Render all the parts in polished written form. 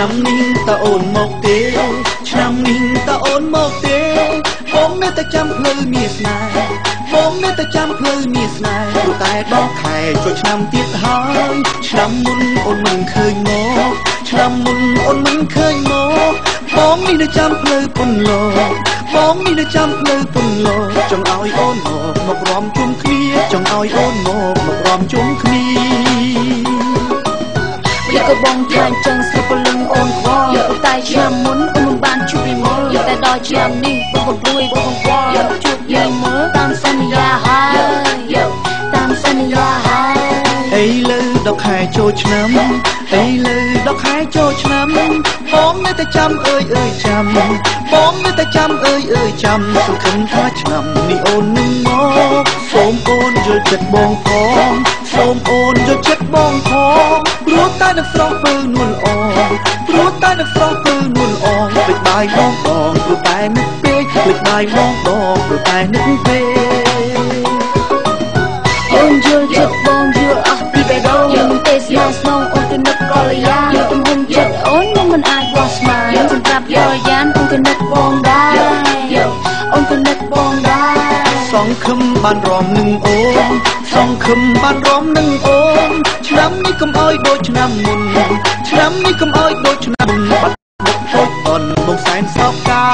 ឆ្នាំនេះតើអូនមកទេឆ្នាំនេះតើអូនមកទេបងនៅតែចាំភ្លឺមានស្នេហ៍បងនៅតែចាំភ្លឺមានស្នេហ៍ព្រោះតែដល់ខែចូលឆ្នាំទៀតហើយឆ្នាំមុនអូនមិនឃើញមកឆ្នាំមុនអូនមិនឃើញមកបងនេះនៅចាំភ្លឺពន្លកបងនេះនៅចាំភ្លឺពន្លកចង់ឲ្យអូនមករំជុំគ្នាចង់ឲ្យអូនមករំជុំគ្នាយកក៏បងចាញ់ចឹងស្រុកពលឹងអូនខ្វល់យកតែឆ្នាំមុនអូនមិនបានជួបពីមើលតែដល់ឆ្នាំនេះបងព្រួយបងខ្វល់យកជួបយាយមើលតាមសន្យាហើយតាមសន្យាហើយអីលើដល់ខែចូលឆ្នាំអីលើដល់ខែចូលឆ្នាំបងនៅតែចាំអើយចាំបងនៅតែចាំអើយចាំសង្ឃឹមថាឆ្នាំនេះអូននឹងមកសូមអូនយល់ចិត្តបងផងសូមអូនយល់ចិត្តបងផងព្រោះតែនឹងស្រស់ពើនួនអងព្រោះតែនឹងស្រស់ពើនួនអងភ្លេចបាយបងដងព្រោះតែនឹកពេកភ្លេចបាយបងដងព្រោះតែនឹកពេកអូនយល់ចិត្តបងយល់អស់ពីបេះដូងយើងទេសនាស្នងអូនទៅនឹកកលយាទំហំចិត្តអូនមិនអាចបោះស្មារតីសម្រាប់យល់យ៉ានអូនទៅនឹកបងដែរអូនទៅនឹកបងដែរសង្ឃឹមបានរំនឹងអូនសង្ឃឹមបានរំនឹងអូនឆ្នាំនេះកុំអោយដូចឆ្នាំមុនឆ្នាំនេះកុំអោយដូចឆ្នាំមុនបាត់មកហូចអូនមកសែនសោកកា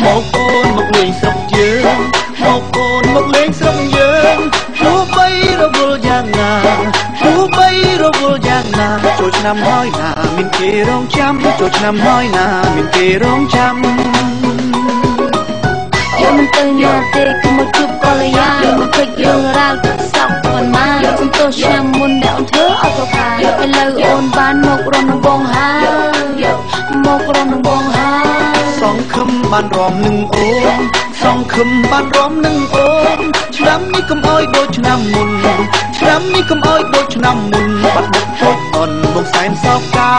មកអូនមកលេងស្រុកយើងមកអូនមកលេងស្រុកយើងទោះបីរវល់យ៉ាងណាទោះបីរវល់យ៉ាងណាចូលឆ្នាំហើយណាមានគេរងចាំចូលឆ្នាំហើយណាមានគេរងចាំយើងមិនទៅណាទេគឺមកជួបកលយាយើងមកភ្លេចរឿងរ៉ាវទឹកសោកប៉ុន្មានយើងសន្ទោសឆ្នាំមុនដែលអូនធ្វើអត់ប្រខាឥឡូវអូនបានមករំនឹងបងហើយមករំនឹងបងហើយសង្ឃឹមបានរំនឹងអូនសង្ឃឹមបានរំនឹងអូនឆ្នាំនេះកុំអោយដូចឆ្នាំមុនឆ្នាំនេះកុំអោយដូចឆ្នាំមុនបាត់មកហូចអូនមកសែនសោកកា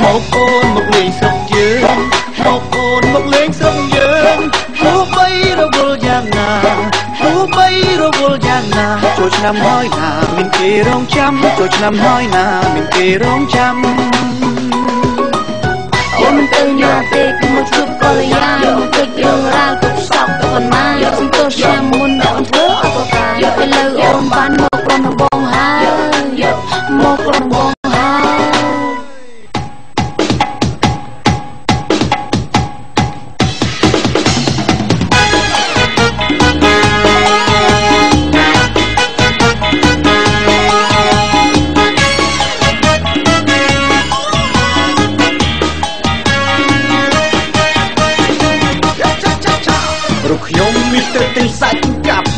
មកអូនមកលេងស្រុកយើងមកអូនមកលេងស្រុកយើងទោះបីរវល់យ៉ាងណាទោះបីរវល់យ៉ាងណាចូលឆ្នាំហើយណាមានគេរងចាំចូលឆ្នាំហើយណាមានគេរងចាំយើងមិនទៅណាទេគឺមកជួបកលយាយើងមកភ្លេចរឿងរ៉ាវទុកសោកប៉ុន្មានយើងសន្ទោសឆ្នាំមុនដែលអូនធ្វើអត់ប្រការឥឡូវអូនបានមករំនឹងបងហើយមករំបងហើយខ្ញុំមានទៅទិញសាច់កាប់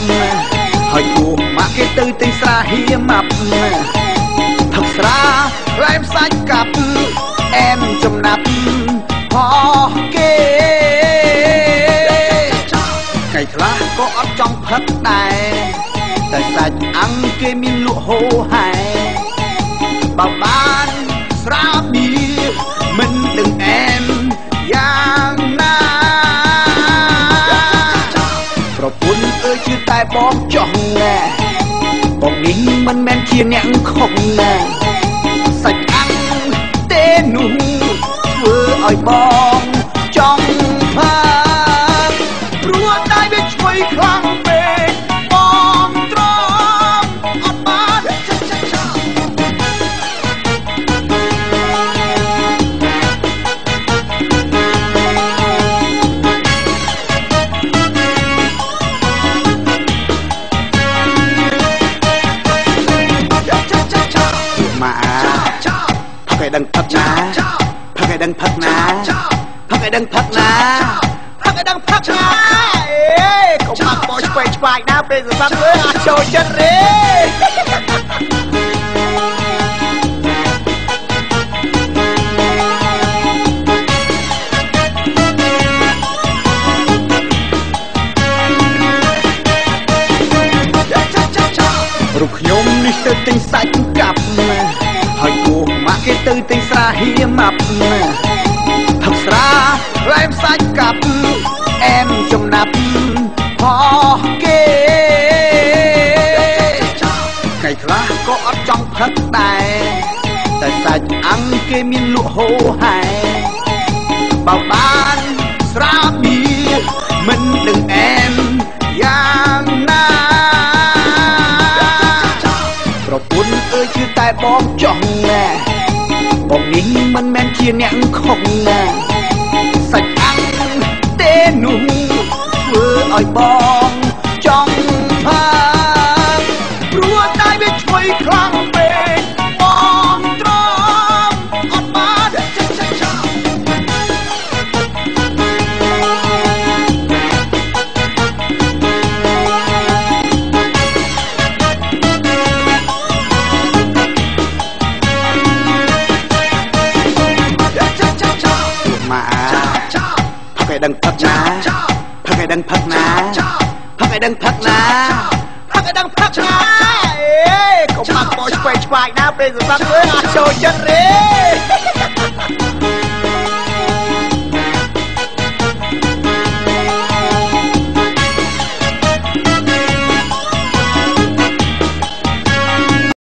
ហើយគូម៉ាក់គេទៅទិញស្រាហៀម៉ាប់ថឹកស្រារ៉ែមសាច់កាប់អែមចំណាប់ហោគេថ្ងៃខ្លះក៏អត់ចង់ផឹកដែរតែសាច់អាំងគេមានលក់ហូរហែបើបានស្រាបៀមិនដឹងអែមយ៉ាងណាប្រពន្ធអើយជឿតែបងចង់ណាបងនេះមិនមែនជាអ្នកខុសណាសាច់អាំងទេនោះធ្វើឲ្យបងចង់ផាព្រោះតែវាឆ្វេងខ្លាំងពេកបងទ្រាំអត់បានដឹងផឹកណាផឹកឲ្យដឹងផឹកណាផឹកឲ្យដឹងផឹកណាផឹកឲ្យដឹងផឹកណាអេកុំមកបោឆ្វេងឆ្វាយណាពេលសន្សំលើអាចចូលចិត្តទេរូបខ្ញុំនេះទៅទិញសាច់កាប់ហើយគូម៉ាក់គេទៅទិញស្រាហៀម៉ាប់ថឹកស្រារ៉ែមសាច់កាប់អែមចំណាប់ហោគេថ្ងៃខ្លះក៏អត់ចង់ផឹកដែរ តែសាច់អាំងគេមានលក់ហូរហែបើបានស្រាបៀរមិនដឹងអែមយ៉ាងណាប្រពន្ធអើយគឺតែបងចង់ណាបងនេះមិនមែនជាអ្នកខុសណាសាច់អាំងទេនោះធ្វើឲ្យបងចង់ផាព្រោះតែវាឈ្ងុយខ្លាំងពេកបងត្រង់អត់បានដឹងផឹកណាផឹកឲ្យដឹងផឹកណាផឹកឲ្យដឹងផឹកណាផឹកឲ្យដឹងផឹកណាអេកុំបាក់បោឆ្វេងឆ្វាយណាពេលសន្សំមើលអាចចូលចិត្តទេ